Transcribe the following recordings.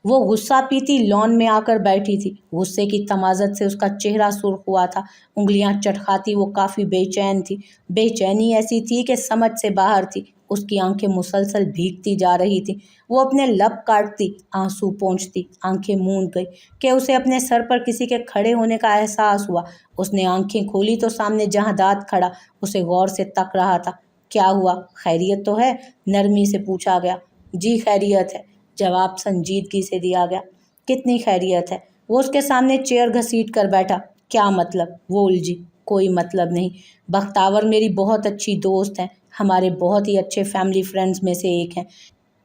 وہ غصہ پیتی لان میں آ کر بیٹھی تھی۔ غصے کی تمازت سے اس کا چہرہ سرخ ہوا تھا، انگلیاں چٹکھاتی وہ کافی بے چین تھی۔ بے چینی ایسی تھی کہ سمجھ سے باہر تھی۔ اس کی آنکھیں مسلسل بھیگتی جا رہی تھیں۔ وہ اپنے لب کاٹتی، آنسو پونچھتی، آنکھیں موند گئی کہ اسے اپنے سر پر کسی کے کھڑے ہونے کا احساس ہوا۔ اس نے آنکھیں کھولی تو سامنے جہانداد کھڑا اسے غور سے تک رہا تھا۔ کیا ہوا؟ خیریت تو ہے؟ نرمی سے پوچھا گیا۔ جی خیریت ہے، جواب سنجیدگی سے دیا گیا۔ کتنی خیریت ہے؟ وہ اس کے سامنے چیئر گھسیٹ کر بیٹھا۔ کیا مطلب؟ وہ الجھی۔ کوئی مطلب نہیں، بختاور میری بہت اچھی دوست ہیں، ہمارے بہت ہی اچھے فیملی فرینڈز میں سے ایک ہیں۔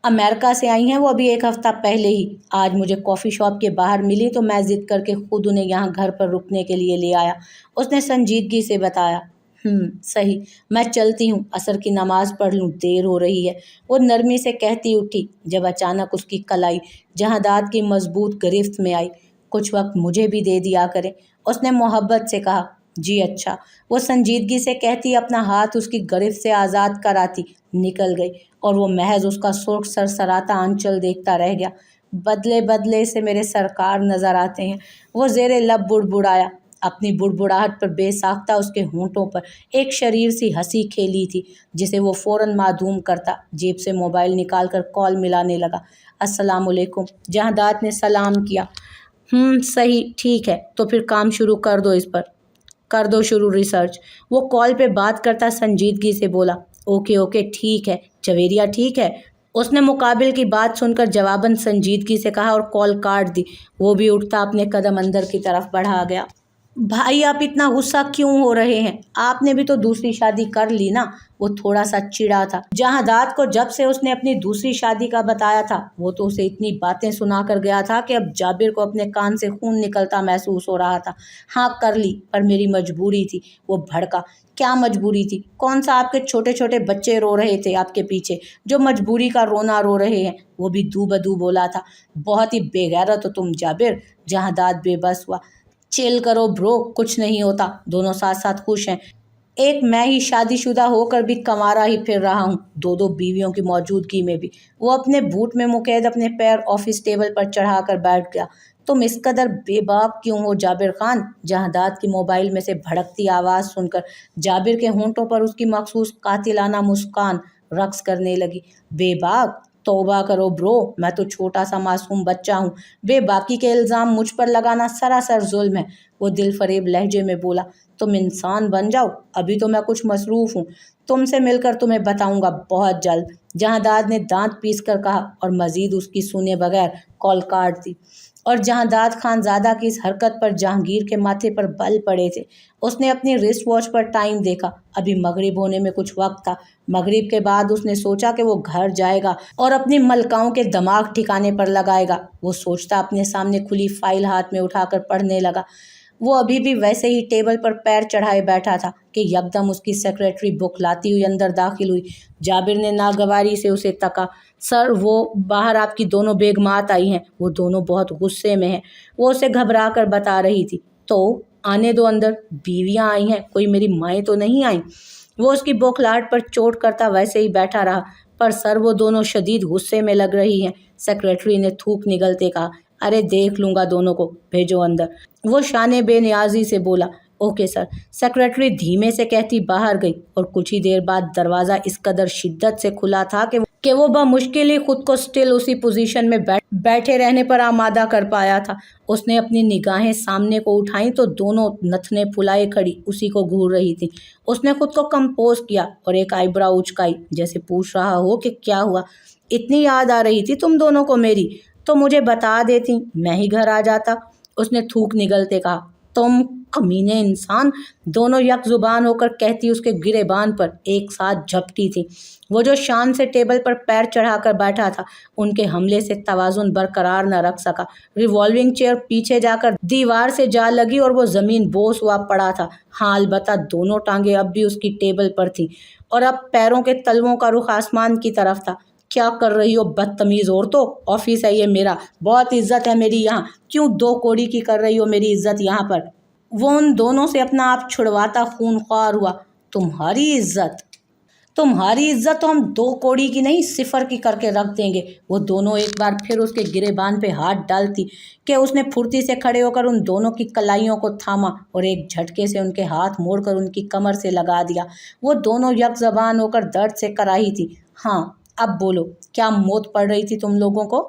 امریکہ سے آئی ہیں وہ ابھی ایک ہفتہ پہلے ہی۔ آج مجھے کافی شاپ کے باہر ملی تو میں ضد کر کے خود انہیں یہاں گھر پر رکنے کے لیے لے آیا، اس نے سنجیدگی سے بتایا۔ صحیح، میں چلتی ہوں، عصر کی نماز پڑھ لوں، دیر ہو رہی ہے، وہ نرمی سے کہتی اٹھی جب اچانک اس کی کلائی جہانداد کی مضبوط گرفت میں آئی۔ کچھ وقت مجھے بھی دے دیا کریں، اس نے محبت سے کہا۔ جی اچھا، وہ سنجیدگی سے کہتی اپنا ہاتھ اس کی گرفت سے آزاد کراتی نکل گئی اور وہ محض اس کا سرخ سرسراتا آنچل دیکھتا رہ گیا۔ بدلے بدلے سے میرے سرکار نظر آتے ہیں، وہ زیر لب بڑبڑایا۔ اپنی بڑبڑاہٹ پر بے ساختہ اس کے ہونٹوں پر ایک شریر سی ہنسی کھیلی تھی جسے وہ فوراً معدوم کرتا جیب سے موبائل نکال کر کال ملانے لگا۔ السلام علیکم، جہانداد نے سلام کیا۔ صحیح، ٹھیک ہے، تو پھر کام شروع کر دو، اس پر کر دو شروع ریسرچ، وہ کال پہ بات کرتا سنجیدگی سے بولا۔ اوکے ٹھیک ہے، جویریہ ٹھیک ہے، اس نے مقابل کی بات سن کر جواباً سنجیدگی سے کہا اور کال کاٹ دی۔ وہ بھی اٹھتا اپنے قدم اندر کی طرف بڑھا گیا۔ بھائی آپ اتنا غصہ کیوں ہو رہے ہیں؟ آپ نے بھی تو دوسری شادی کر لی نا، وہ تھوڑا سا چڑا تھا۔ جہانداد کو جب سے اس نے اپنی دوسری شادی کا بتایا تھا وہ تو اسے اتنی باتیں سنا کر گیا تھا کہ اب جابر کو اپنے کان سے خون نکلتا محسوس ہو رہا تھا۔ ہاں کر لی، پر میری مجبوری تھی، وہ بھڑکا۔ کیا مجبوری تھی؟ کون سا آپ کے چھوٹے چھوٹے بچے رو رہے تھے آپ کے پیچھے جو مجبوری کا رونا رو رہے ہیں؟ وہ بھی دو بدو بولا تھا۔ بہت ہی بے غیرت ہو تم جابر، جہانداد بے بس ہوا۔ چل کرو برو، کچھ نہیں ہوتا، دونوں ساتھ ساتھ خوش ہیں۔ ایک میں ہی شادی شدہ ہو کر بھی کنوارا ہی پھر رہا ہوں، دو بیویوں کی موجودگی میں بھی۔ وہ اپنے بوٹ میں مقید اپنے پیر آفس ٹیبل پر چڑھا کر بیٹھ گیا۔ تم اس قدر بے باک کیوں ہو جابر خان؟ جہانداد کی موبائل میں سے بھڑکتی آواز سن کر جابر کے ہونٹوں پر اس کی مخصوص قاتلانہ مسکان رقص کرنے لگی۔ بے باک؟ توبہ کرو برو، میں تو چھوٹا سا معصوم بچہ ہوں، بے باکی کے الزام مجھ پر لگانا سراسر ظلم ہے، وہ دل فریب لہجے میں بولا۔ تم انسان بن جاؤ، ابھی تو میں کچھ مصروف ہوں، تم سے مل کر تمہیں بتاؤں گا بہت جلد، جہانداد نے دانت پیس کر کہا اور مزید اس کی سنے بغیر کال کاٹ دی۔ اور جہانداد خانزادہ کی اس حرکت پر جہانگیر کے ماتھے پر بل پڑے تھے۔ اس نے اپنی رسٹ واچ پر ٹائم دیکھا، ابھی مغرب ہونے میں کچھ وقت تھا۔ مغرب کے بعد اس نے سوچا کہ وہ گھر جائے گا اور اپنی ملکاؤں کے دماغ ٹھکانے پر لگائے گا۔ وہ سوچتا اپنے سامنے کھلی فائل ہاتھ میں اٹھا کر پڑھنے لگا۔ وہ ابھی بھی ویسے ہی ٹیبل پر پیر چڑھائے بیٹھا تھا کہ یکدم اس کی سیکریٹری بک لاتی ہوئی اندر داخل ہوئی۔ جابر نے ناگواری سے اسے تکا۔ سر، وہ باہر آپ کی دونوں بیگمات آئی ہیں، وہ دونوں بہت غصے میں ہیں، وہ اسے گھبرا کر بتا رہی تھی۔ تو آنے دو اندر، بیویاں آئی ہیں، کوئی میری مائیں تو نہیں آئیں؟ وہ اس کی بوکھلاہٹ پر چوٹ کرتا ویسے ہی بیٹھا رہا۔ پر سر وہ دونوں شدید غصے میں لگ رہی ہیں، سیکریٹری نے تھوک نگلتے کہا۔ ارے دیکھ لوں گا دونوں کو، بھیجو اندر، وہ شانے بے نیازی سے بولا۔ اوکے سر، سیکریٹری دھیمے سے کہتی باہر گئی اور کچھ ہی دیر بعد دروازہ اس قدر شدت سے کھلا تھا کہ وہ بمشکل ہی خود کو سٹل اسی پوزیشن میں بیٹھے رہنے پر آمادہ کر پایا تھا۔ اس نے اپنی نگاہیں سامنے کو اٹھائیں تو دونوں نتنے پھلائے کھڑی اسی کو گھور رہی تھیں۔ اس نے خود کو کمپوز کیا اور ایک آئی براؤ اچکائی جیسے پوچھ رہا ہو کہ کیا ہوا؟ اتنی یاد آ رہی تھی تم دونوں کو میری تو مجھے بتا دیتی، میں ہی گھر آ جاتا، اس نے تھوک نگلتے کہا۔ تم کمینے انسان، دونوں یک زبان ہو کر کہتی اس کے گریبان پر ایک ساتھ جھپٹی تھی۔ وہ جو شان سے ٹیبل پر پیر چڑھا کر بیٹھا تھا ان کے حملے سے توازن برقرار نہ رکھ سکا۔ ریوالونگ چیئر پیچھے جا کر دیوار سے جا لگی اور وہ زمین بوس ہوا پڑا تھا۔ ہاں البتہ دونوں ٹانگیں اب بھی اس کی ٹیبل پر تھیں اور اب پیروں کے تلووں کا رخ آسمان کی طرف تھا۔ کیا کر رہی ہو بدتمیز عورتوں؟ آفس ہے یہ میرا، بہت عزت ہے میری یہاں، کیوں دو کوڑی کی کر رہی ہو میری عزت یہاں پر؟ وہ ان دونوں سے اپنا آپ چھڑواتا خونخوار ہوا۔ تمہاری عزت؟ तुम्हारी इज्जत तो हम 2 कौड़ी की नहीं 0 की करके रख देंगे। वो दोनों एक बार फिर उसके गिरेबान पे हाथ डालती कि उसने फुर्ती से खड़े होकर उन दोनों की कलाइयों को थामा और एक झटके से उनके हाथ मोड़कर उनकी कमर से लगा दिया। वो दोनों यकजबान होकर दर्द से कराही थी। हाँ, अब बोलो, क्या मौत पड़ रही थी तुम लोगों को?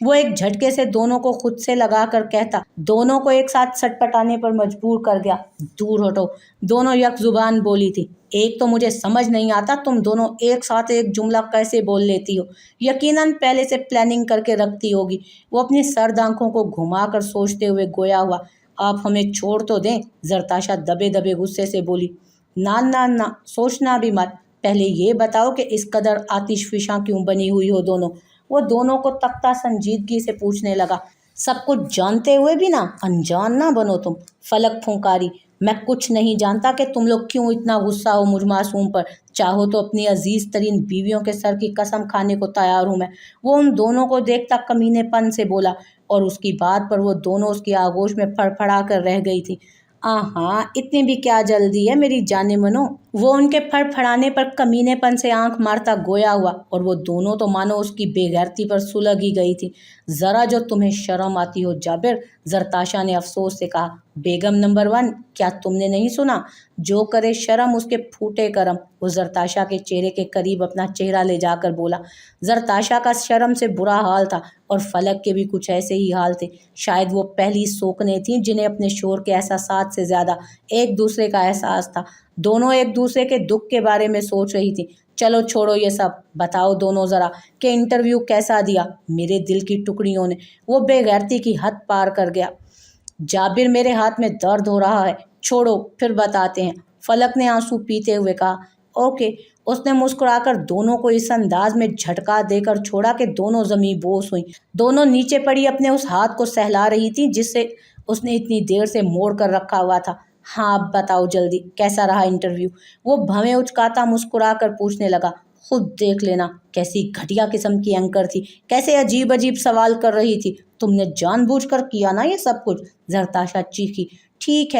वो एक झटके से दोनों को खुद से लगा कर कहता, दोनों को एक साथ सटपटाने पर मजबूर कर गया। दूर हटो। दोनों यकजुबान बोली थी। एक तो मुझे समझ नहीं आता तुम दोनों एक साथ एक जुमला कैसे बोल लेती हो। यकीनन पहले से प्लानिंग करके रखती होगी। वो अपनी सर्द आंखों को घुमाकर सोचते हुए गोया हुआ। आप हमें छोड़ तो दें, जरताशा दबे दबे गुस्से से बोली। ना ना ना, सोचना भी मत। पहले ये बताओ कि इस कदर आतिशफिशा क्यों बनी हुई हो दोनों। वो दोनों को तख्ता संजीदगी से पूछने लगा। सब कुछ जानते हुए भी ना अनजान ना बनो तुम। फलक फुंकारी, मैं कुछ नहीं जानता कि तुम लोग क्यों इतना गुस्सा हो मुझ मासूम पर। चाहो तो अपनी अजीज तरीन बीवियों के सर की कसम खाने को तैयार हूँ मैं। वो उन दोनों को देखता कमीनेपन से बोला और उसकी बात पर वो दोनों उसकी आगोश में फड़फड़ा कर रह गई थी। हाँ, इतनी भी क्या जल्दी है मेरी जाने मनो। वो उनके फड़फड़ाने पर कमीनेपन से आंख मारता गोया हुआ और वो दोनों तो मानो उसकी बेगैरती पर सुलग ही गई थी। जरा जो तुम्हें शर्म आती हो जाबिर, जरताशा ने अफसोस से कहा। बेगम नंबर 1, क्या तुमने नहीं सुना? जो करे शर्म उसके फूटे करम। वो जरताशा के चेहरे के करीब अपना चेहरा ले जाकर बोला। जरताशा का शर्म से बुरा हाल था और फलक के भी कुछ ऐसे ही हाल थे। शायद वो पहली सोकने थीं जिन्हें अपने शोर के एहसासात से ज़्यादा एक दूसरे का एहसास था। दोनों एक दूसरे के दुख के बारे में सोच रही थी। चलो छोड़ो ये सब, बताओ दोनों ज़रा कि इंटरव्यू कैसा दिया। मेरे दिल की टुकड़ियों ने। वो बेगैरती की हद पार कर गया। जाबिर, मेरे हाथ में दर्द हो रहा है, छोड़ो फिर बताते हैं। फलक ने आंसू पीते हुए कहा। ओके। उसने मुस्कुराकर दोनों को इस अंदाज में झटका देकर छोड़ा कि दोनों जमीन बोस हुई। दोनों नीचे पड़ी अपने उस हाथ को सहला रही थी जिससे उसने इतनी देर से मोड़ कर रखा हुआ था। हाँ, अब बताओ जल्दी, कैसा रहा इंटरव्यू? वो भवें उचकाता मुस्कुरा कर पूछने लगा। खुद देख लेना, कैसी घटिया किस्म की एंकर थी, कैसे अजीब अजीब सवाल कर रही थी। तुमने जानबूझकर किया ना ये सब कुछ? जरताशा चीखी। ठीक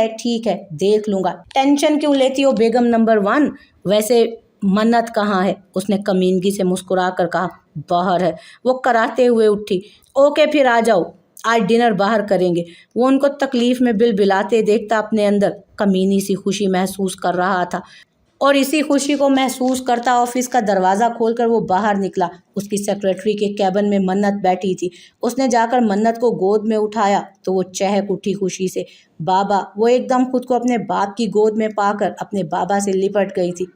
है, देख लूंगा। टेंशन क्यों लेती हो बेगम नंबर 1? वैसे मन्नत कहाँ है? उसने कमीनगी से मुस्कुरा कर कहा। बाहर है। वो कराते हुए उठी। ओके, फिर आ जाओ, आज डिनर बाहर करेंगे। वो उनको तकलीफ में बिलबिलाते देखता अपने अंदर कमीनी सी खुशी महसूस कर रहा था और इसी खुशी को महसूस करता ऑफिस का दरवाज़ा खोलकर वो बाहर निकला। उसकी सेक्रेटरी के कैबिन में मन्नत बैठी थी। उसने जाकर मन्नत को गोद में उठाया तो वो चहक उठी खुशी से। बाबा! वो एकदम खुद को अपने बाप की गोद में पाकर अपने बाबा से लिपट गई थी।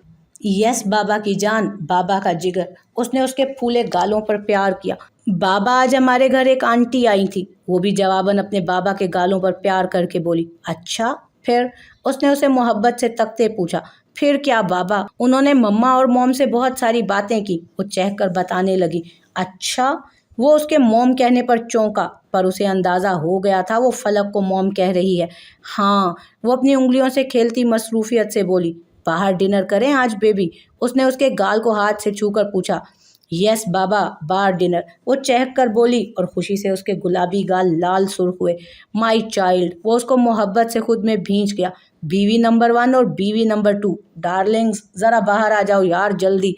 यस बाबा की जान, बाबा का जिगर। उसने उसके फूले गालों पर प्यार किया। बाबा, आज हमारे घर एक आंटी आई थी। वो भी जवाबन अपने बाबा के गालों पर प्यार करके बोली। अच्छा, फिर? उसने उसे मोहब्बत से तकते पूछा। फिर क्या बाबा, उन्होंने मम्मा और मॉम से बहुत सारी बातें की। वो चहकर बताने लगी। अच्छा? वो उसके मॉम कहने पर चौंका पर उसे अंदाज़ा हो गया था वो फलक को मॉम कह रही है। हाँ, वो अपनी उंगलियों से खेलती मसरूफियत से बोली। बाहर डिनर करें आज बेबी? उसने उसके गाल को हाथ से छूकर पूछा। यस बाबा, बाहर डिनर, वो चहक कर बोली और खुशी से उसके गुलाबी गाल लाल सुर्ख हुए। माई चाइल्ड, वो उसको मोहब्बत से खुद में भींच गया। बीवी नंबर 1 और बीवी नंबर 2, डार्लिंग्स ज़रा बाहर आ जाओ यार जल्दी।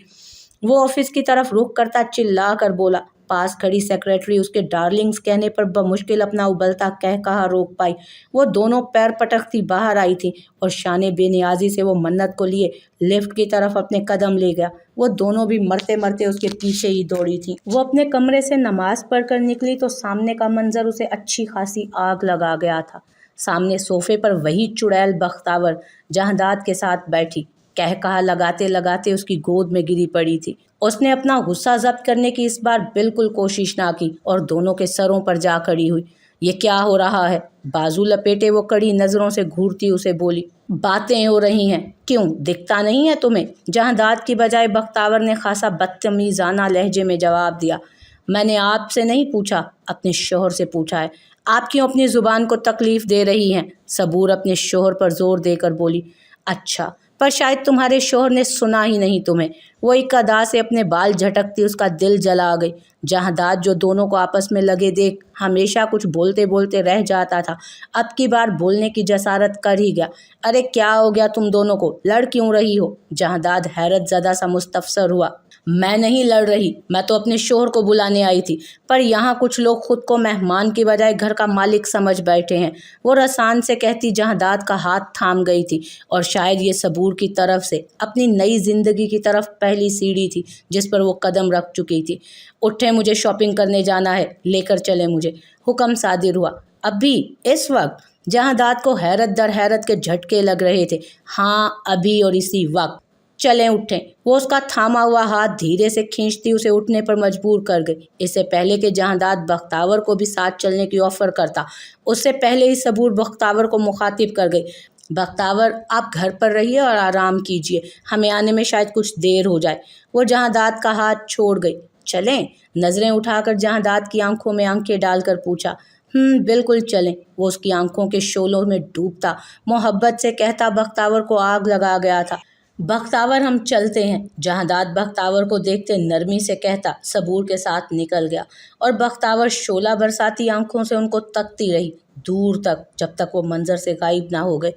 वो ऑफिस की तरफ रुख करता चिल्ला कर बोला। पास खड़ी सेक्रेटरी उसके डार्लिंग्स कहने पर बमुश्किल अपना उबलता कह कहा रोक पाई। वो दोनों पैर पटकती बाहर आई थी और शाने बेनियाजी से वो मन्नत को लिए लिफ्ट की तरफ अपने कदम ले गया। वो दोनों भी मरते मरते उसके पीछे ही दौड़ी थी। वो अपने कमरे से नमाज पढ़कर निकली तो सामने का मंजर उसे अच्छी खासी आग लगा गया था। सामने सोफे पर वही चुड़ैल बख्तावर जहांदाद के साथ बैठी कह कहा लगाते लगाते उसकी गोद में गिरी पड़ी थी। उसने अपना गुस्सा जब्त करने की इस बार बिल्कुल कोशिश ना की और दोनों के सरों पर जा खड़ी हुई। ये क्या हो रहा है? बाजू लपेटे वो कड़ी नज़रों से घूरती उसे बोली। बातें हो रही हैं, क्यों दिखता नहीं है तुम्हें? जहांदाद की बजाय बख्तावर ने खासा बदतमीज़ाना लहजे में जवाब दिया। मैंने आपसे नहीं पूछा, अपने शोहर से पूछा है। आप क्यों अपनी ज़ुबान को तकलीफ़ दे रही हैं? सबूर अपने शोहर पर जोर देकर बोली। अच्छा, पर शायद तुम्हारे शोहर ने सुना ही नहीं तुम्हें। वो एक अदा से अपने बाल झटकती उसका दिल जला गई। जहांदाद जो दोनों को आपस में लगे देख हमेशा कुछ बोलते बोलते रह जाता था, अब की बार बोलने की जसारत कर ही गया। अरे क्या हो गया तुम दोनों को, लड़ क्यों रही हो? जहांदाद हैरत ज़दा सा मुस्तफसर हुआ। मैं नहीं लड़ रही, मैं तो अपने शोहर को बुलाने आई थी, पर यहाँ कुछ लोग खुद को मेहमान की बजाय घर का मालिक समझ बैठे हैं। वो रसान से कहती जहांदाद का हाथ थाम गई थी और शायद ये सबूर की तरफ से अपनी नई जिंदगी की तरफ पहली सीढ़ी थी जिस पर वो कदम रख चुकी थी। उठे, मुझे शॉपिंग करने जाना है, लेकर चले मुझे, हुक्म सादिर हुआ। अभी इस वक्त? जहांदाद को हैरत दर हैरत के झटके लग रहे थे। हाँ, अभी और इसी वक्त। चलें, उठें। वो उसका थामा हुआ हाथ धीरे से खींचती उसे उठने पर मजबूर कर गई। इससे पहले कि जहांदाद बख्तावर को भी साथ चलने की ऑफर करता, उससे पहले ही सबूर बख्तावर को मुखातिब कर गई। बख्तावर, आप घर पर रहिए और आराम कीजिए, हमें आने में शायद कुछ देर हो जाए। वो जहांदाद का हाथ छोड़ गई। चलें? नज़रें उठाकर जहांदाद की आंखों में आंखें डालकर पूछा। बिल्कुल चलें। वो उसकी आंखों के शोलों में डूबता, मोहब्बत से कहता बख्तावर को आग लगा गया था। बख्तावर, हम चलते हैं। जहांदाद बख्तावर को देखते नरमी से कहता सबूर के साथ निकल गया और बख्तावर शोला बरसाती आंखों से उनको तकती रही दूर तक, जब तक वो मंजर से गायब ना हो गए।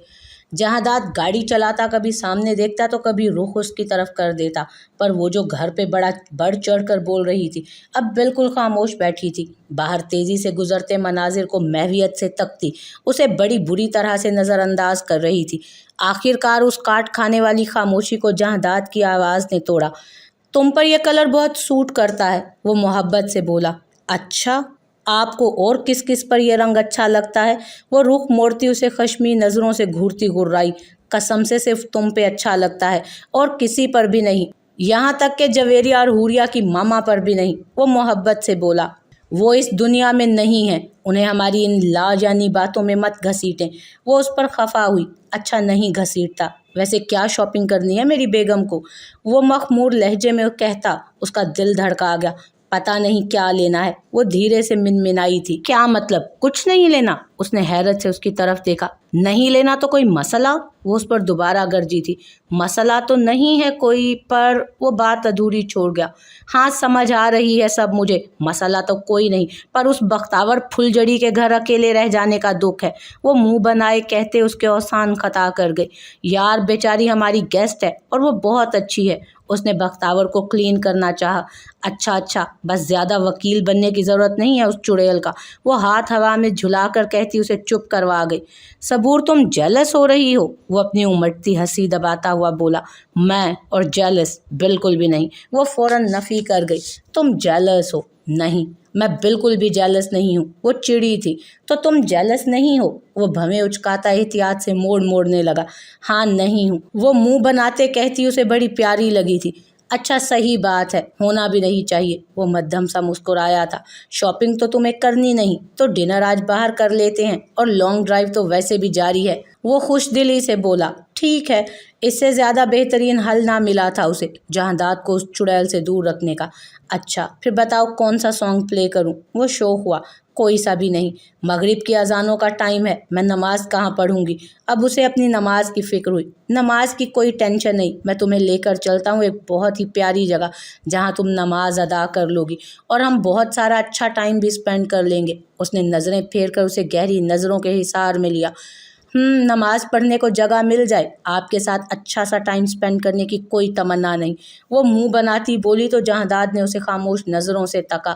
जहांदाद गाड़ी चलाता कभी सामने देखता तो कभी रुख उसकी तरफ कर देता, पर वो जो घर पे बड़ा बढ़ चढ़ कर बोल रही थी अब बिल्कुल खामोश बैठी थी। बाहर तेजी से गुजरते मनाजिर को महवियत से तकती उसे बड़ी बुरी तरह से नज़रअंदाज कर रही थी। आखिरकार उस काट खाने वाली खामोशी को जहांदाद की आवाज़ ने तोड़ा। तुम पर यह कलर बहुत सूट करता है, वो मोहब्बत से बोला। अच्छा, आपको और किस किस पर यह रंग अच्छा लगता है? वो रुख मोड़ती उसे खश्मी नज़रों से घूरती गुर्राई। कसम से सिर्फ तुम पे अच्छा लगता है और किसी पर भी नहीं, यहाँ तक कि जवेरिया और हुरिया की मामा पर भी नहीं, वो मोहब्बत से बोला। वो इस दुनिया में नहीं है, उन्हें हमारी इन लाजानी बातों में मत घसीटें। वो उस पर खफा हुई। अच्छा, नहीं घसीटता। वैसे क्या शॉपिंग करनी है मेरी बेगम को? वो मखमूर लहजे में कहता। उसका दिल धड़का गया। पता नहीं क्या लेना है, वो धीरे से मिनमिनाई थी। क्या मतलब, कुछ नहीं लेना? उसने हैरत से उसकी तरफ देखा। नहीं लेना तो कोई मसला? वो उस पर दोबारा गरजी थी। मसला तो नहीं है कोई, पर वो बात अधूरी छोड़ गया। हाँ, समझ आ रही है सब मुझे, मसला तो कोई नहीं, पर उस बख्तावर फुलझड़ी के घर अकेले रह जाने का दुख है। वो मुंह बनाए कहते उसके औसान खता कर गई। यार, बेचारी हमारी गेस्ट है और वो बहुत अच्छी है। उसने बख्तावर को क्लीन करना चाहा। अच्छा, बस ज़्यादा वकील बनने की ज़रूरत नहीं है उस चुड़ैल का। वो हाथ हवा में झुलाकर कहती उसे चुप करवा गई। सबूर, तुम जेलस हो रही हो? वो अपनी उमड़ती हंसी दबाता हुआ बोला। मैं और जेलस? बिल्कुल भी नहीं। वो फ़ौरन नफ़ी कर गई। तुम जेलस हो? नहीं, मैं बिल्कुल भी जेलस नहीं हूँ। वो चिड़ी थी। तो तुम जेलस नहीं हो? वो भवें उचकाता एहतियात से मोड़ने लगा। हाँ, नहीं हूँ। वो मुंह बनाते कहती उसे बड़ी प्यारी लगी थी। अच्छा, सही बात है, होना भी नहीं चाहिए। वो मध्यम सा मुस्कुराया था। शॉपिंग तो तुम्हें करनी नहीं तो डिनर आज बाहर कर लेते हैं, और लॉन्ग ड्राइव तो वैसे भी जारी है। वो खुशदिली से बोला। ठीक है। इससे ज़्यादा बेहतरीन हल ना मिला था उसे जहांदाद को उस चुड़ैल से दूर रखने का। अच्छा, फिर बताओ कौन सा सॉन्ग प्ले करूं? वो शौक हुआ। कोई सा भी नहीं, मगरिब की अजानों का टाइम है, मैं नमाज कहाँ पढ़ूंगी? अब उसे अपनी नमाज की फिक्र हुई। नमाज की कोई टेंशन नहीं, मैं तुम्हें लेकर चलता हूँ एक बहुत ही प्यारी जगह जहाँ तुम नमाज अदा कर लोगी और हम बहुत सारा अच्छा टाइम भी स्पेंड कर लेंगे। उसने नज़रें फेर कर उसे गहरी नज़रों के हिसार में लिया। नमाज पढ़ने को जगह मिल जाए, आपके साथ अच्छा सा टाइम स्पेंड करने की कोई तमन्ना नहीं। वो मुंह बनाती बोली तो जहांदाद ने उसे खामोश नज़रों से तका।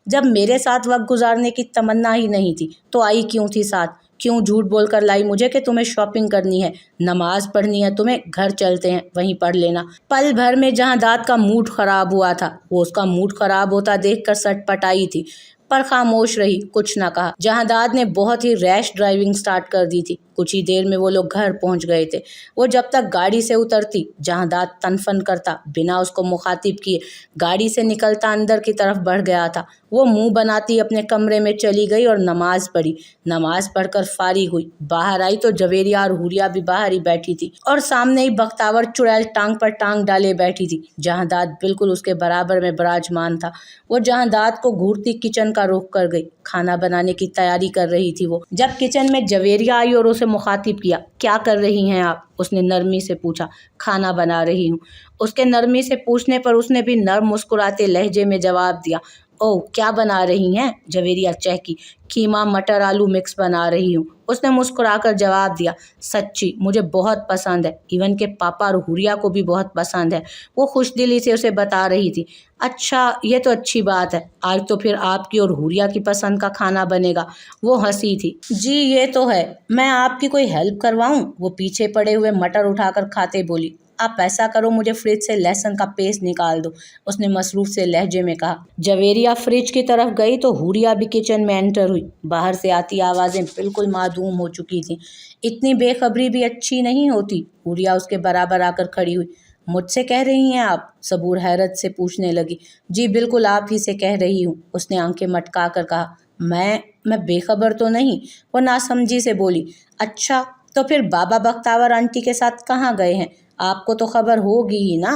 जब मेरे साथ वक्त गुजारने की तमन्ना ही नहीं थी तो आई क्यों थी साथ? क्यों झूठ बोलकर लाई मुझे कि तुम्हें शॉपिंग करनी है, नमाज पढ़नी है तुम्हें? घर चलते हैं, वहीं पढ़ लेना। पल भर में जहांदाद का मूड खराब हुआ था। वो उसका मूड खराब होता देखकर सटपटाई थी, पर खामोश रही, कुछ न कहा। जहांदाद ने बहुत ही रैश ड्राइविंग स्टार्ट कर दी थी। कुछ ही देर में वो लोग घर पहुंच गए थे। वो जब तक गाड़ी से उतरती जहांदाद तनफन करता बिना उसको मुखातिब किए गाड़ी से निकलता अंदर की तरफ बढ़ गया था। वो मुंह बनाती अपने कमरे में चली गई और नमाज पढ़ी। नमाज पढ़कर फारिग हुई, बाहर आई तो जवेरिया और हुरिया भी बाहर ही बैठी थी और सामने ही बख्तावर चुड़ैल टांग पर टांग डाले बैठी थी। जहांदाद बिल्कुल उसके बराबर में विराजमान था। वो जहांदाद को घूरती किचन का रुख कर गई। खाना बनाने की तैयारी कर रही थी वो, जब किचन में जवेरिया आई और उसे मुखातिब किया। क्या कर रही हैं आप? उसने नरमी से पूछा। खाना बना रही हूँ। उसके नरमी से पूछने पर उसने भी नर्म मुस्कुराते लहजे में जवाब दिया। ओह, क्या बना रही हैं? जवेरिया चहकी। कीमा मटर आलू मिक्स बना रही हूँ, उसने मुस्कुराकर जवाब दिया। सच्ची मुझे बहुत पसंद है, इवन के पापा और हुरिया को भी बहुत पसंद है, वो खुशदिली से उसे बता रही थी। अच्छा, ये तो अच्छी बात है, आज तो फिर आपकी और हुरिया की पसंद का खाना बनेगा। वो हंसी थी। जी ये तो है, मैं आपकी कोई हेल्प करवाऊँ? वो पीछे पड़े हुए मटर उठाकर खाते बोली। आप ऐसा करो, मुझे फ्रिज से लहसुन का पेस्ट निकाल दो, उसने मसरूफ से लहजे में कहा। जवेरिया फ्रिज की तरफ गई तो हुरिया भी किचन में एंटर हुई। बाहर से आती आवाज़ें बिल्कुल मासूम हो चुकी थीं। इतनी बेखबरी भी अच्छी नहीं होती। हुरिया उसके बराबर आकर खड़ी हुई। मुझसे कह रही हैं आप? सबूर हैरत से पूछने लगी। जी बिल्कुल आप ही से कह रही हूँ, उसने आंखें मटका कर कहा। मैं बेखबर तो नहीं? वो नासमझी से बोली। अच्छा, तो फिर बाबा बख्तावर आंटी के साथ कहाँ गए हैं? आपको तो खबर होगी ही ना।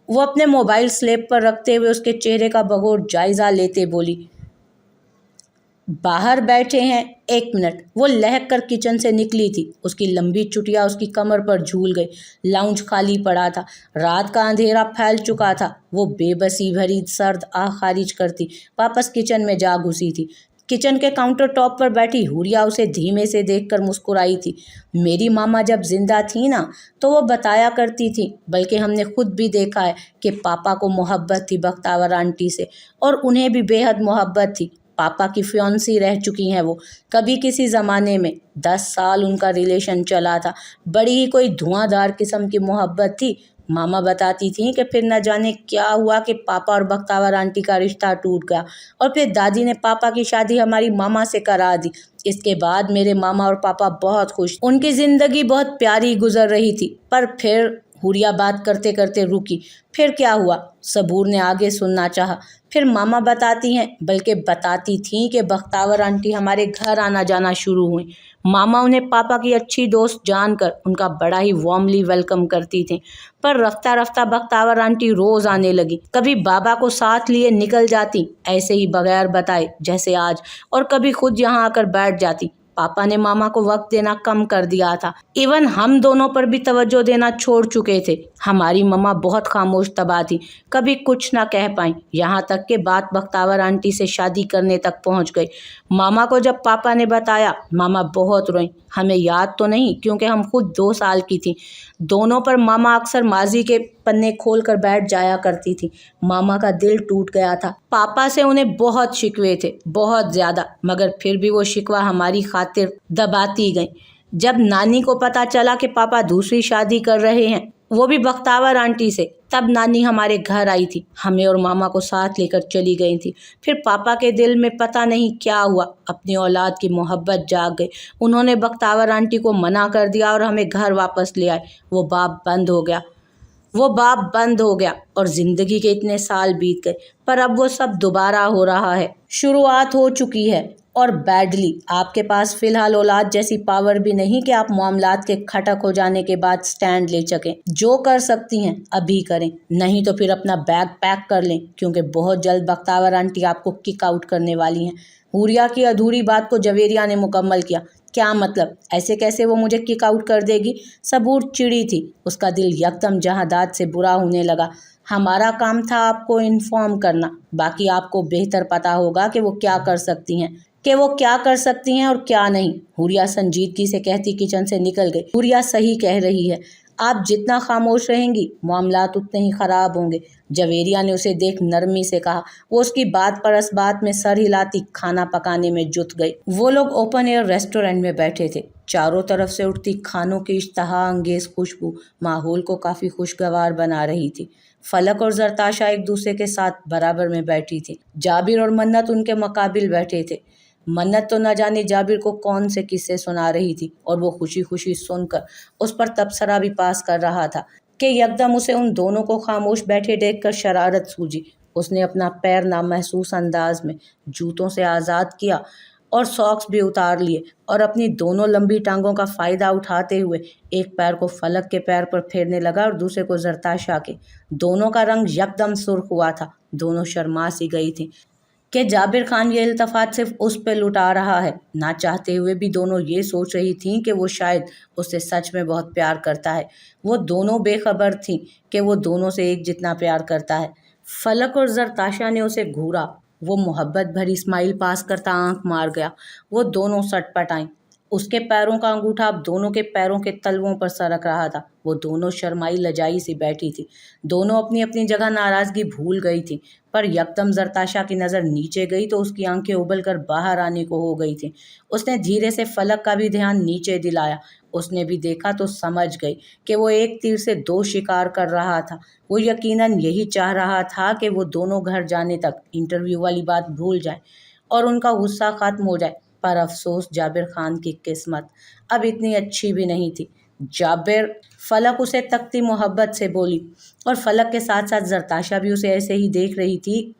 वो अपने मोबाइल स्लेब पर रखते हुए उसके चेहरे का बगौर जायजा लेते बोली। बाहर बैठे हैं। एक मिनट। वो लहक कर किचन से निकली थी। उसकी लंबी चुटिया उसकी कमर पर झूल गई। लाउंज खाली पड़ा था। रात का अंधेरा फैल चुका था। वो बेबसी भरी सर्द आह खारिज करती वापस किचन में जा घुसी थी। किचन के काउंटर टॉप पर बैठी हुरिया उसे धीमे से देखकर मुस्कुराई थी। मेरी मामा जब जिंदा थी ना, तो वो बताया करती थी, बल्कि हमने खुद भी देखा है कि पापा को मोहब्बत थी बख्तावर आंटी से, और उन्हें भी बेहद मोहब्बत थी। पापा की फियांसी रह चुकी हैं वो। कभी किसी ज़माने में 10 साल उनका रिलेशन चला था। बड़ी ही कोई धुआंधार किस्म की मोहब्बत थी। मामा बताती थीं कि फिर न जाने क्या हुआ कि पापा और बख्तावर आंटी का रिश्ता टूट गया, और फिर दादी ने पापा की शादी हमारी मामा से करा दी। इसके बाद मेरे मामा और पापा बहुत खुश, उनकी ज़िंदगी बहुत प्यारी गुजर रही थी। पर फिर हुरिया बात करते करते रुकी। फिर क्या हुआ? सबूर ने आगे सुनना चाहा। फिर मामा बताती हैं, बल्कि बताती थीं कि बख्तावर आंटी हमारे घर आना जाना शुरू हुई। मामा उन्हें पापा की अच्छी दोस्त जानकर उनका बड़ा ही वार्मली वेलकम करती थीं। पर रफ्ता रफ्ता बख्तावर आंटी रोज़ आने लगी। कभी बाबा को साथ लिए निकल जाती, ऐसे ही बगैर बताए जैसे आज, और कभी खुद यहाँ आकर बैठ जाती। पापा ने मामा को वक्त देना कम कर दिया था। इवन हम दोनों पर भी तवज्जो देना छोड़ चुके थे। हमारी मम्मा बहुत खामोश तबा थी, कभी कुछ ना कह पाई, यहाँ तक कि बात बख्तावर आंटी से शादी करने तक पहुँच गई। मामा को जब पापा ने बताया, मामा बहुत रोईं। हमें याद तो नहीं, क्योंकि हम खुद 2 साल की थीं। दोनों पर मामा अक्सर माजी के पन्ने खोल कर बैठ जाया करती थी। मामा का दिल टूट गया था। पापा से उन्हें बहुत शिकवे थे, बहुत ज़्यादा, मगर फिर भी वो शिकवा हमारी खातिर दबाती गई। जब नानी को पता चला कि पापा दूसरी शादी कर रहे हैं, वो भी बख्तावर आंटी से, तब नानी हमारे घर आई थी, हमें और मामा को साथ लेकर चली गई थी। फिर पापा के दिल में पता नहीं क्या हुआ, अपनी औलाद की मोहब्बत जाग गई। उन्होंने बख्तावर आंटी को मना कर दिया और हमें घर वापस ले आए। वो बाप बंद हो गया और ज़िंदगी के इतने साल बीत गए, पर अब वो सब दोबारा हो रहा है। शुरुआत हो चुकी है, और बैडली। आपके पास फ़िलहाल औलाद जैसी पावर भी नहीं कि आप मामलात के खटक हो जाने के बाद स्टैंड ले सकें। जो कर सकती हैं अभी करें, नहीं तो फिर अपना बैग पैक कर लें, क्योंकि बहुत जल्द बख्तावर आंटी आपको किक आउट करने वाली हैं। हुरिया की अधूरी बात को जवेरिया ने मुकम्मल किया। क्या मतलब? ऐसे कैसे वो मुझे किक आउट कर देगी? सबूर चिड़ी थी। उसका दिल यकदम जहादात से बुरा होने लगा। हमारा काम था आपको इन्फॉर्म करना, बाकी आपको बेहतर पता होगा कि वो क्या कर सकती हैं और क्या नहीं। हुरिया संजीदगी से कहती किचन से निकल गई। हुरिया सही कह रही है, आप जितना खामोश रहेंगी मामलात उतने ही खराब होंगे। जवेरिया ने उसे देख नरमी से कहा। वो उसकी बात पर इस बात में सर हिलाती खाना पकाने में जुट गई। वो लोग ओपन एयर रेस्टोरेंट में बैठे थे। चारों तरफ से उठती खानों की इश्तहा अंगेज खुशबू माहौल को काफ़ी खुशगवार बना रही थी। फलक और जरताशा एक दूसरे के साथ बराबर में बैठी थी। जाबिर और मन्नत उनके मुकाबिल बैठे थे। मन्नत तो न जाने जाबिर को कौन से किस्से सुना रही थी, और वो खुशी खुशी सुनकर उस पर तबसरा भी पास कर रहा था कि यकदम उसे उन दोनों को खामोश बैठे देखकर शरारत सूझी। उसने अपना पैर नामहसूस अंदाज में जूतों से आज़ाद किया और सॉक्स भी उतार लिए, और अपनी दोनों लंबी टांगों का फ़ायदा उठाते हुए एक पैर को फलक के पैर पर फेरने लगा और दूसरे को जरताशा के। दोनों का रंग यकदम सुर्ख हुआ था। दोनों शर्मा सी गई थी कि जाबिर खान ये इल्तफ़ात सिर्फ उस पे लुटा रहा है। ना चाहते हुए भी दोनों ये सोच रही थीं कि वो शायद उससे सच में बहुत प्यार करता है। वो दोनों बेखबर थीं कि वो दोनों से एक जितना प्यार करता है। फलक और जरताशा ने उसे घूरा। वो मोहब्बत भरी स्माइल पास करता आंख मार गया। वो दोनों सटपट आईं। उसके पैरों का अंगूठा अब दोनों के पैरों के तलवों पर सरक रहा था। वो दोनों शर्माई लजाई सी बैठी थी। दोनों अपनी अपनी जगह नाराजगी भूल गई थी। पर यकदम जरताशा की नज़र नीचे गई तो उसकी आंखें उबल कर बाहर आने को हो गई थी। उसने धीरे से फलक का भी ध्यान नीचे दिलाया। उसने भी देखा तो समझ गई कि वो एक तीर से दो शिकार कर रहा था। वो यकीनन यही चाह रहा था कि वो दोनों घर जाने तक इंटरव्यू वाली बात भूल जाए और उनका गुस्सा खत्म हो जाए। पर अफसोस जाबिर खान की किस्मत अब इतनी अच्छी भी नहीं थी। जाबिर, फलक उसे तकती मोहब्बत से बोली और फलक के साथ साथ जरताशा भी उसे ऐसे ही देख रही थी।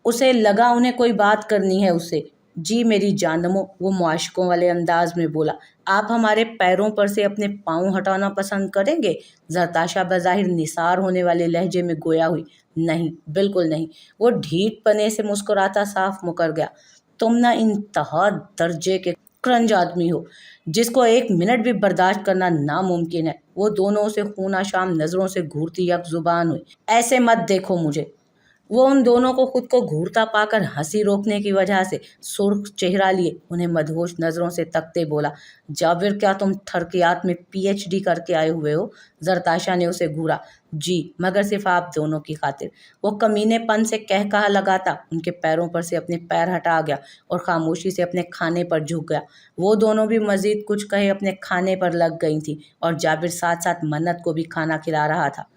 उसे लगा उन्हें कोई बात करनी है उससे। जी मेरी जानमो, वो मुआशिकों वाले अंदाज में बोला, आप हमारे पैरों पर से अपने पाँव हटाना पसंद करेंगे? जरताशा बज़ाहिर निसार होने वाले लहजे में गोया हुई, नहीं, बिल्कुल नहीं। वो ढीठ पने से मुस्कुराता साफ मुकर गया। तुम ना इंतहा दर्जे के क्रंज आदमी हो, जिसको एक मिनट भी बर्दाश्त करना नामुमकिन है। वो दोनों उसे खूनाशाम नजरों से घूरती यक जुबान हुई। ऐसे मत देखो मुझे। वो उन दोनों को खुद को घूरता पाकर हंसी रोकने की वजह से सुर्ख चेहरा लिए उन्हें मदहोश नजरों से तकते बोला, जाबिर, क्या तुम ठरकियात में पीएचडी करके आए हुए हो? जरताशा ने उसे घूरा। जी, मगर सिर्फ आप दोनों की खातिर। वो कमीनेपन से कह कहा लगाता उनके पैरों पर से अपने पैर हटा गया और खामोशी से अपने खाने पर झुक गया। वो दोनों भी मजीद कुछ कहे अपने खाने पर लग गई थी और जाबिर साथ साथ मन्नत को भी खाना खिला रहा था।